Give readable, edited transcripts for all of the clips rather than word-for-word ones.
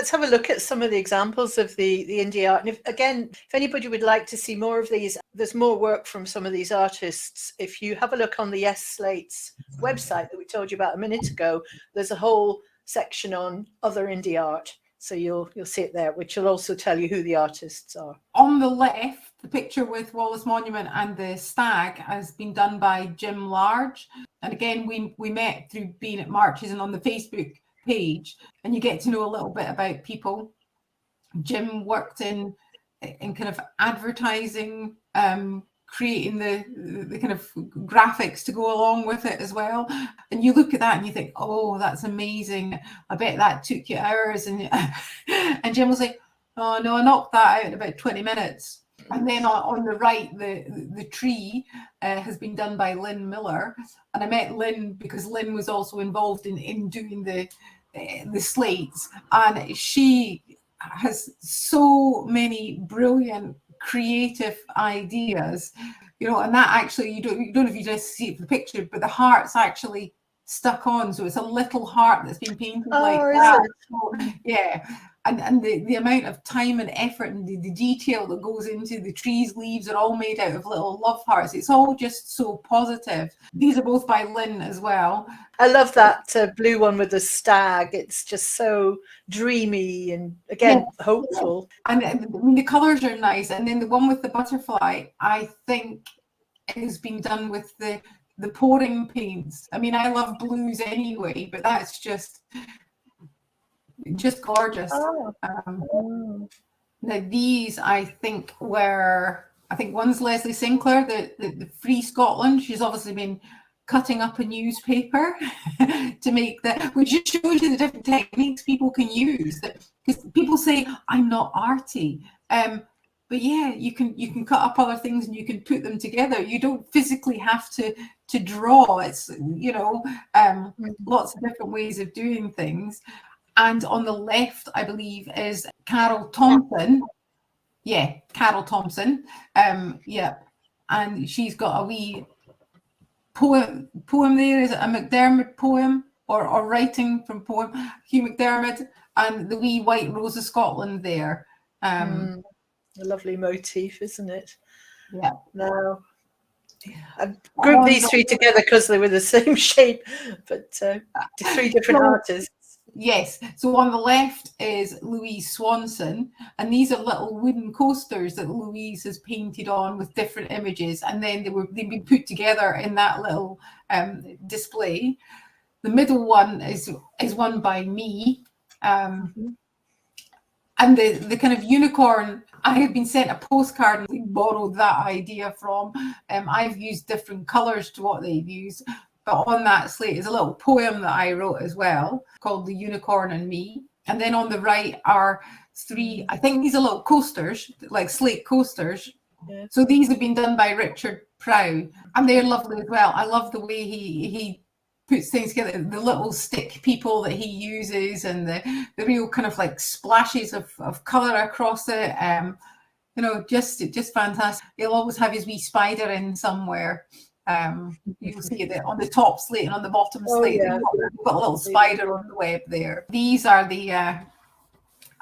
let's have a look at some of the examples of the indie art. And if anybody would like to see more of these, there's more work from some of these artists. If you have a look on the Yes Slate's website that we told you about a minute ago, there's a whole section on other indie art. So you'll see it there, which will also tell you who the artists are. On the left, the picture with Wallace Monument and the stag has been done by Jim Large. And again, we met through being at marches and on the Facebook page, and you get to know a little bit about people. Jim worked in kind of advertising, creating the kind of graphics to go along with it as well. And you look at that and you think, oh, that's amazing. I bet that took you hours. And Jim was like, oh no, I knocked that out in about 20 minutes. And then on the right, the tree has been done by Lynn Miller. And I met Lynn because Lynn was also involved in doing the slates. And she has so many brilliant creative ideas, and that actually you don't know if you just see it from the picture, but the heart's actually stuck on, so it's a little heart that's been painted like that. So, yeah, and the amount of time and effort and the detail that goes into the trees, leaves are all made out of little love hearts. It's all just so positive. These are both by Lynn as well. I love that blue one with the stag. It's just so dreamy and, again, hopeful. And I mean, the colours are nice. And then the one with the butterfly, I think, has been done with the pouring paints. I mean, I love blues anyway, but that's just gorgeous. Now these, I think one's Leslie Sinclair, the Free Scotland. She's obviously been cutting up a newspaper to make that, which just shows you the different techniques people can use. Because people say, I'm not arty. But yeah, you can cut up other things and you can put them together. You don't physically have to draw. It's, lots of different ways of doing things. And on the left, I believe, is Carol Thompson. Yeah, Carol Thompson. And she's got a wee poem there. Is it a McDermott poem or writing from poem? Hugh McDermott, and the wee White Rose of Scotland there. A lovely motif, isn't it? Yeah. Now, I grouped these three together because they were the same shape, but three different artists. Yes. So on the left is Louise Swanson, and these are little wooden coasters that Louise has painted on with different images, and then they've been put together in that little display. The middle one is one by me, and the kind of unicorn. I have been sent a postcard and we borrowed that idea from. I've used different colours to what they've used. But on that slate is a little poem that I wrote as well called The Unicorn and Me. And then on the right are three, I think these are little coasters, like slate coasters. Yeah. So these have been done by Richard Prow, and they're lovely as well. I love the way he puts things together, the little stick people that he uses and the real kind of like splashes of colour across it. Just fantastic. He'll always have his wee spider in somewhere. You'll see it on the top slate and on the bottom slate. Yeah. We've got a little spider on the web there. These are the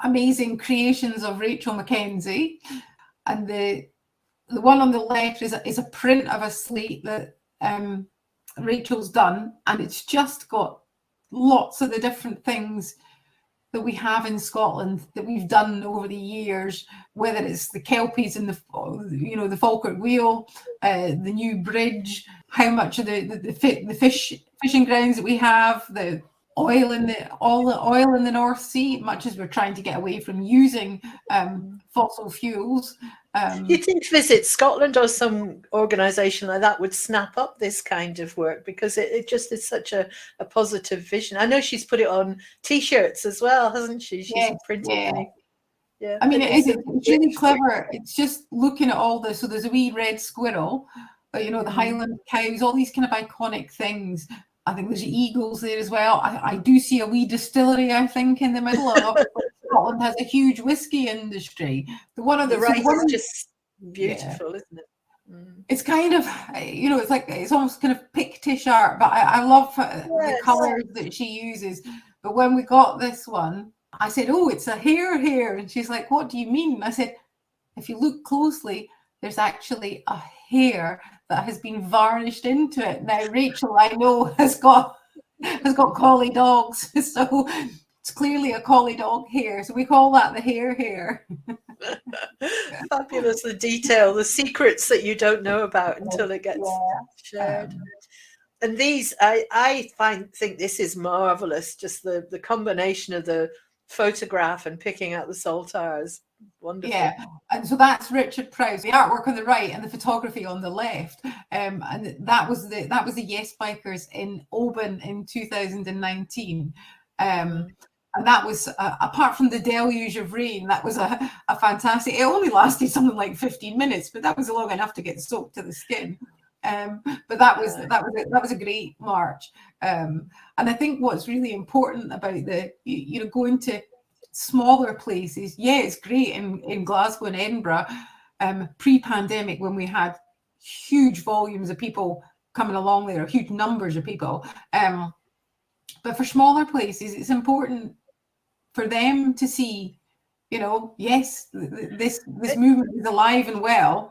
amazing creations of Rachel Mackenzie, and the one on the left is a print of a slate that Rachel's done, and it's just got lots of the different things that we have in Scotland that we've done over the years, whether it's the Kelpies and the Falkirk Wheel, the new bridge, how much of the fishing grounds that we have, the oil in the North Sea, much as we're trying to get away from using fossil fuels. You'd think Visit Scotland or some organisation like that would snap up this kind of work, because it just is such a positive vision. I know she's put it on T-shirts as well, hasn't she? She's printed many. Yeah. I mean, it's really clever. It's just looking at all this. So there's a wee red squirrel, the Highland cows, all these kind of iconic things. I think there's eagles there as well. I do see a wee distillery, I think, in the middle of it. Scotland has a huge whiskey industry. The one on the right is just beautiful, isn't it? It's kind of, it's almost kind of Pictish art, but I love the colours that she uses. But when we got this one, I said, oh, it's a hare here. And she's like, what do you mean? And I said, if you look closely, there's actually a hair that has been varnished into it. Now, Rachel, I know, has got collie dogs. So it's clearly a collie dog hair. So we call that the hair. Fabulous, the detail, the secrets that you don't know about until it gets shared. And these, I think this is marvelous. Just the combination of the photograph and picking out the saltires. Wonderful. Yeah, and so that's Richard Prowse, the artwork on the right and the photography on the left. And that was the Yes Bikers in Oban in 2019. And that was, apart from the deluge of rain, that was a fantastic. It only lasted something like 15 minutes, but that was long enough to get soaked to the skin. But that was a great march. And I think what's really important about going to smaller places, it's great in Glasgow and Edinburgh, pre-pandemic, when we had huge volumes of people coming along there, huge numbers of people. But for smaller places, it's important for them to see, yes, this movement is alive and well.